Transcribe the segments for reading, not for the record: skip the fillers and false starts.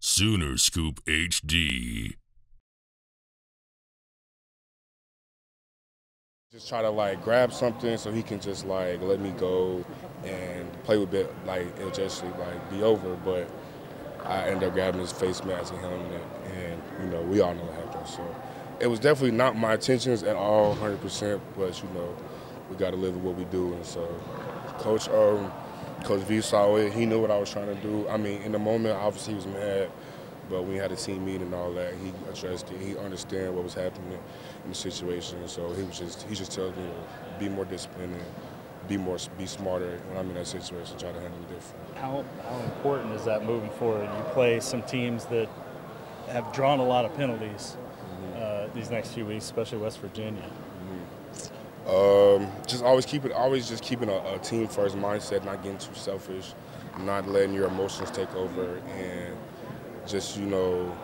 Sooner Scoop HD. Just try to like grab something so he can just like let me go and play with it, like it'll just like be over. But I end up grabbing his face mask and helmet, and you know we all know what happened. So it was definitely not my intentions at all, 100%. But you know we got to live with what we do, and so Coach Coach V saw it. He knew what I was trying to do. I mean, in the moment, obviously he was mad. But we had a team meeting and all that. He addressed it. He understand what was happening in the situation. So he just tells me to be more disciplined and be smarter when I'm in that situation. Try to handle it different. How important is that moving forward? You play some teams that have drawn a lot of penalties these next few weeks, especially West Virginia. Just just keeping a team first mindset, not getting too selfish, not letting your emotions take over, and just, you know,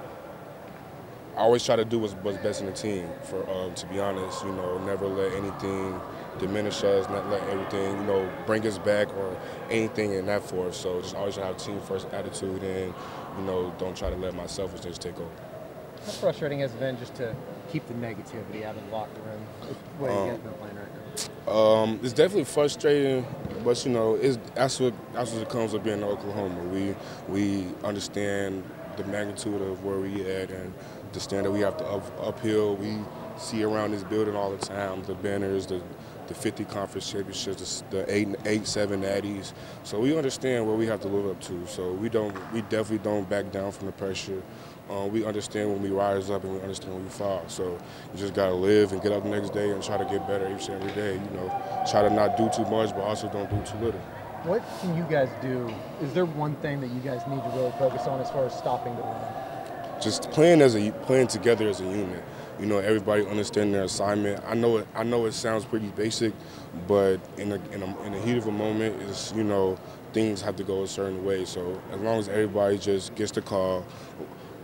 I always try to do what's best in the team. To be honest, you know, never let anything diminish us, not let everything, you know, bring us back or anything in that force. So just always try to have team first attitude, and you know, don't try to let my selfishness take over. How frustrating has it been just to keep the negativity out of the locker room? What you guys been playing right now? It's definitely frustrating, but you know, that's what it comes with being in Oklahoma. We understand the magnitude of where we at and the standard we have to uphill. We see around this building all the time, the banners, the 50 conference championships, the 8-7 natties. So we understand what we have to live up to. So we definitely don't back down from the pressure. We understand when we rise up and we understand when we fall. So you just gotta live and get up the next day and try to get better each and every day. You know, try to not do too much, but also don't do too little. What can you guys do? Is there one thing that you guys need to really focus on as far as stopping the run? Just playing together as a unit. You know, everybody understanding their assignment. I know it sounds pretty basic, but in the heat of a moment, is, you know, things have to go a certain way. So as long as everybody just gets the call,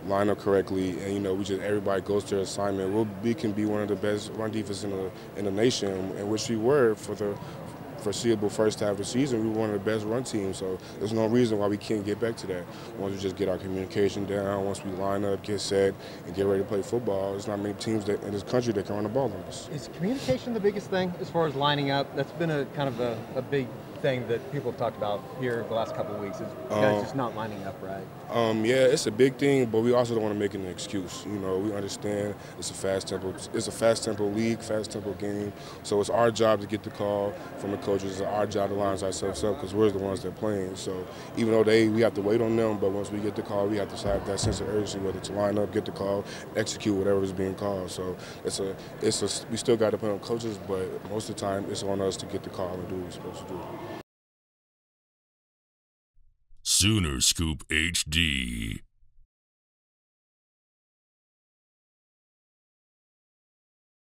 line up correctly, and you know, everybody goes to their assignment, we can be one of the best run defense in the nation, in which we were for the foreseeable first half of the season. We were one of the best run teams, so there's no reason why we can't get back to that. Once we just get our communication down, once we line up, get set, and get ready to play football, there's not many teams in this country that can run the ball on us. Is communication the biggest thing as far as lining up? That's been a kind of a big thing that people have talked about here the last couple of weeks, is guys just not lining up right. Yeah, it's a big thing, but we also don't want to make it an excuse. You know, we understand it's a fast tempo league, fast tempo game. So it's our job to get the call from the coaches. It's our job to line ourselves up because we're the ones that are playing. So even though we have to wait on them, but once we get the call, we have to have that sense of urgency, whether to line up, get the call, execute whatever is being called. So we still got to put on coaches, but most of the time it's on us to get the call and do what we're supposed to do. Sooner Scoop HD.